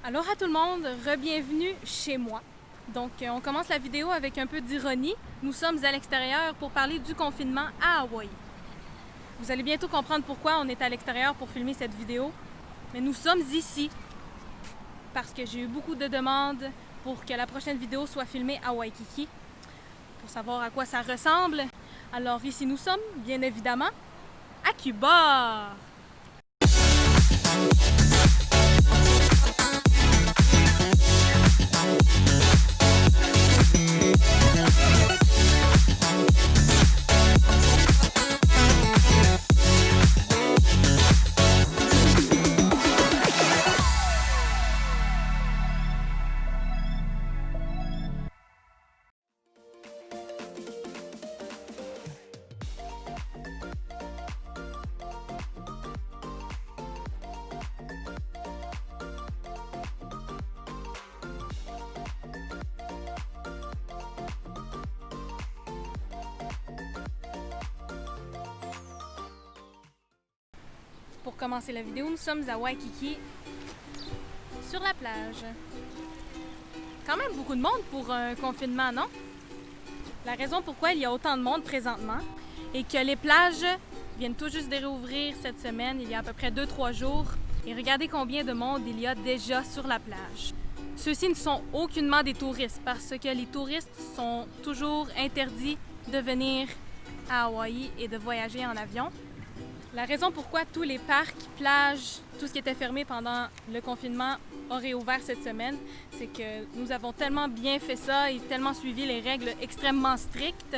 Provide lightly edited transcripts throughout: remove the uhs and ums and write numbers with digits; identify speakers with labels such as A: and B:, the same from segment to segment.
A: Alors à tout le monde, re-bienvenue chez moi. Donc on commence la vidéo avec un peu d'ironie. Nous sommes à l'extérieur pour parler du confinement à Hawaï. Vous allez bientôt comprendre pourquoi on est à l'extérieur pour filmer cette vidéo. Mais nous sommes ici parce que j'ai eu beaucoup de demandes pour que la prochaine vidéo soit filmée à Waikiki, pour savoir à quoi ça ressemble. Alors ici nous sommes, bien évidemment, à Cuba. Pour commencer la vidéo, nous sommes à Waikiki, sur la plage. Quand même beaucoup de monde pour un confinement, non? La raison pourquoi il y a autant de monde présentement est que les plages viennent tout juste de réouvrir cette semaine, il y a à peu près 2-3 jours. Et regardez combien de monde il y a déjà sur la plage. Ceux-ci ne sont aucunement des touristes parce que les touristes sont toujours interdits de venir à Hawaï et de voyager en avion. La raison pourquoi tous les parcs, plages, tout ce qui était fermé pendant le confinement a réouvert cette semaine, c'est que nous avons tellement bien fait ça et tellement suivi les règles extrêmement strictes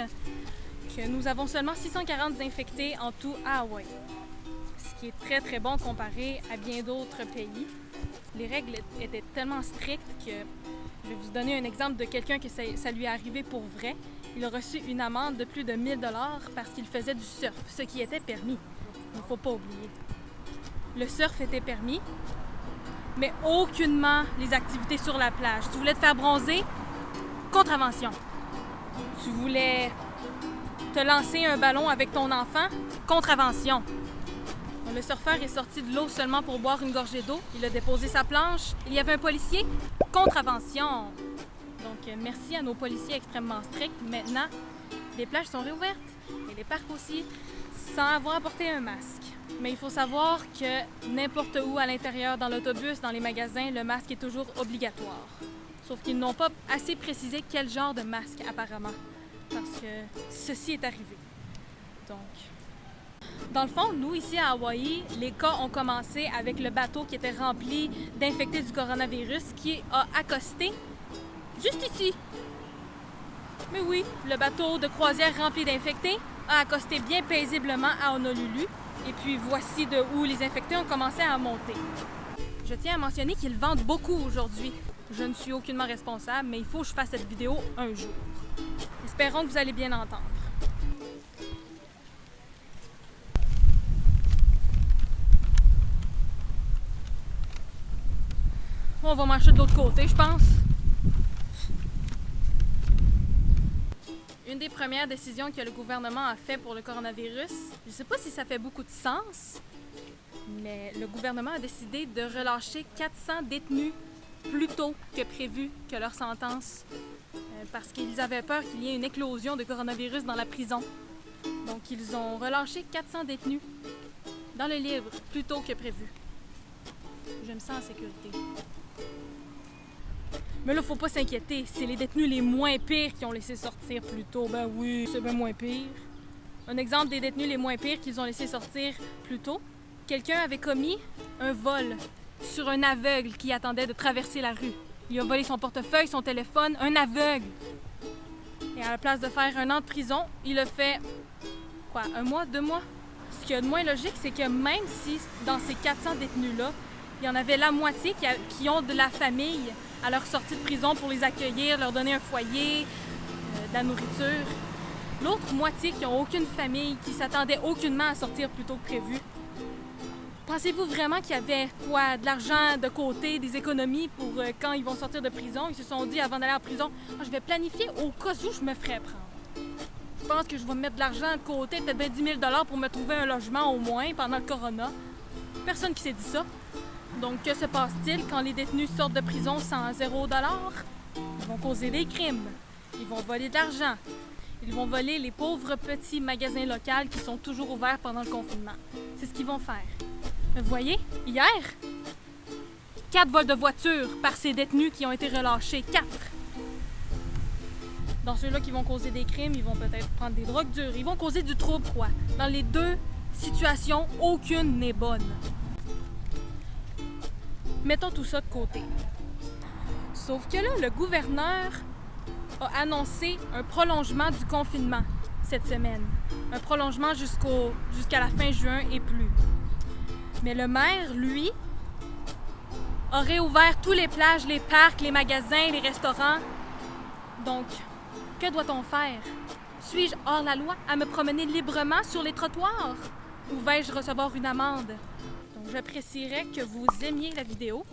A: que nous avons seulement 640 infectés en tout à Hawaï. Ce qui est très très bon comparé à bien d'autres pays. Les règles étaient tellement strictes que je vais vous donner un exemple de quelqu'un que ça lui est arrivé pour vrai. Il a reçu une amende de plus de 1000 $ parce qu'il faisait du surf, ce qui était permis. Il ne faut pas oublier. Le surf était permis, mais aucunement les activités sur la plage. Tu voulais te faire bronzer, contravention. Tu voulais te lancer un ballon avec ton enfant, contravention. Le surfeur est sorti de l'eau seulement pour boire une gorgée d'eau. Il a déposé sa planche. Il y avait un policier, contravention. Donc merci à nos policiers extrêmement stricts. Maintenant, les plages sont réouvertes et les parcs aussi, sans avoir à porter un masque. Mais il faut savoir que n'importe où à l'intérieur, dans l'autobus, dans les magasins, le masque est toujours obligatoire. Sauf qu'ils n'ont pas assez précisé quel genre de masque apparemment, parce que ceci est arrivé. Donc, dans le fond, nous ici à Hawaï, les cas ont commencé avec le bateau qui était rempli d'infectés du coronavirus qui a accosté juste ici. Mais oui, le bateau de croisière rempli d'infectés a accosté bien paisiblement à Honolulu. Et puis voici de où les infectés ont commencé à monter. Je tiens à mentionner qu'ils vendent beaucoup aujourd'hui. Je ne suis aucunement responsable, mais il faut que je fasse cette vidéo un jour. Espérons que vous allez bien entendre. On va marcher de l'autre côté, je pense. Une des premières décisions que le gouvernement a fait pour le coronavirus, je ne sais pas si ça fait beaucoup de sens, mais le gouvernement a décidé de relâcher 400 détenus plus tôt que prévu que leur sentence, parce qu'ils avaient peur qu'il y ait une éclosion de coronavirus dans la prison. Donc ils ont relâché 400 détenus dans le libre plus tôt que prévu. Je me sens en sécurité. Mais là, faut pas s'inquiéter, c'est les détenus les moins pires qui ont laissé sortir plus tôt. Ben oui, c'est bien moins pire. Un exemple des détenus les moins pires qu'ils ont laissé sortir plus tôt, quelqu'un avait commis un vol sur un aveugle qui attendait de traverser la rue. Il a volé son portefeuille, son téléphone, un aveugle. Et à la place de faire 1 an de prison, il a fait, 1 mois, 2 mois? Ce qui est de moins logique, c'est que même si dans ces 400 détenus-là, il y en avait la moitié qui ont de la famille à leur sortie de prison pour les accueillir, leur donner un foyer, de la nourriture. L'autre moitié qui n'ont aucune famille, qui s'attendaient aucunement à sortir plus tôt que prévu. Pensez-vous vraiment qu'il y avait de l'argent de côté, des économies pour quand ils vont sortir de prison? Ils se sont dit avant d'aller en prison, je vais planifier au cas où je me ferais prendre. Je pense que je vais mettre de l'argent de côté, peut-être bien 10 000 $ pour me trouver un logement au moins pendant le corona. Personne qui s'est dit ça. Donc, que se passe-t-il quand les détenus sortent de prison sans 0 $? Ils vont causer des crimes, ils vont voler de l'argent, ils vont voler les pauvres petits magasins locaux qui sont toujours ouverts pendant le confinement. C'est ce qu'ils vont faire. Vous voyez, hier, 4 vols de voitures par ces détenus qui ont été relâchés. 4! Dans ceux-là qui vont causer des crimes, ils vont peut-être prendre des drogues dures, ils vont causer du trouble, quoi. Dans les deux situations, aucune n'est bonne. Mettons tout ça de côté. Sauf que là, le gouverneur a annoncé un prolongement du confinement cette semaine. Un prolongement jusqu'à la fin juin et plus. Mais le maire, lui, aurait ouvert tous les plages, les parcs, les magasins, les restaurants. Donc, que doit-on faire? Suis-je hors la loi à me promener librement sur les trottoirs? Ou vais-je recevoir une amende? Donc, j'apprécierais que vous aimiez la vidéo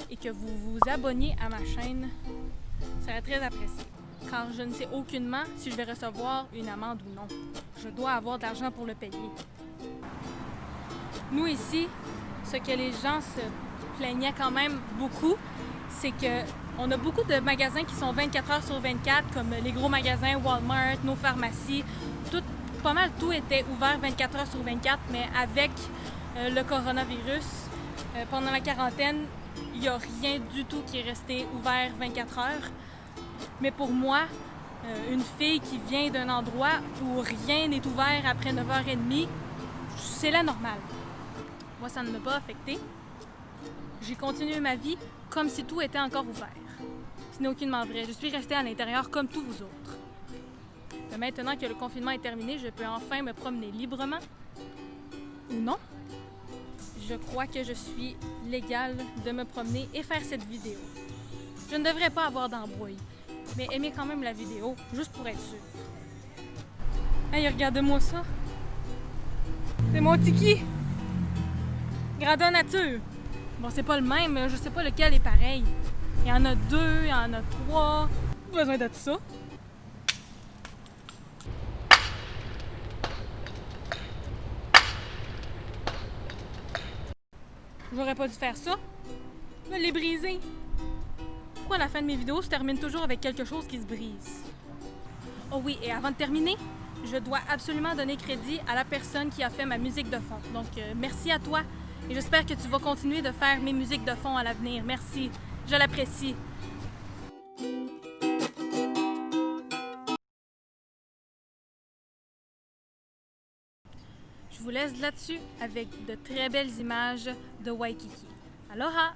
A: et que vous vous abonniez à ma chaîne. Ça serait très apprécié, car je ne sais aucunement si je vais recevoir une amende ou non. Je dois avoir de l'argent pour le payer. Nous ici, ce que les gens se plaignaient quand même beaucoup, c'est que on a beaucoup de magasins qui sont 24 heures sur 24, comme les gros magasins Walmart, nos pharmacies. Pas mal tout était ouvert 24 heures sur 24, mais avec le coronavirus, pendant la quarantaine, il n'y a rien du tout qui est resté ouvert 24 heures. Mais pour moi, une fille qui vient d'un endroit où rien n'est ouvert après 9h30, c'est la normale. Moi, ça ne m'a pas affecté. J'ai continué ma vie comme si tout était encore ouvert. Ce n'est aucunement vrai. Je suis restée à l'intérieur comme tous vous autres. Mais maintenant que le confinement est terminé, je peux enfin me promener librement. Ou non? Je crois que je suis légale de me promener et faire cette vidéo. Je ne devrais pas avoir d'embrouille, mais aimez quand même la vidéo, juste pour être sûr. Hey, regardez-moi ça! C'est mon tiki! Grandeur nature! Bon, c'est pas le même, je sais pas lequel est pareil. Il y en a 2, il y en a 3. Pas besoin de tout ça. J'aurais pas dû faire ça. Je l'ai brisé. Pourquoi à la fin de mes vidéos se termine toujours avec quelque chose qui se brise? Oh oui, et avant de terminer, je dois absolument donner crédit à la personne qui a fait ma musique de fond. Donc, merci à toi et j'espère que tu vas continuer de faire mes musiques de fond à l'avenir. Merci, je l'apprécie. Je vous laisse là-dessus avec de très belles images de Waikiki. Aloha!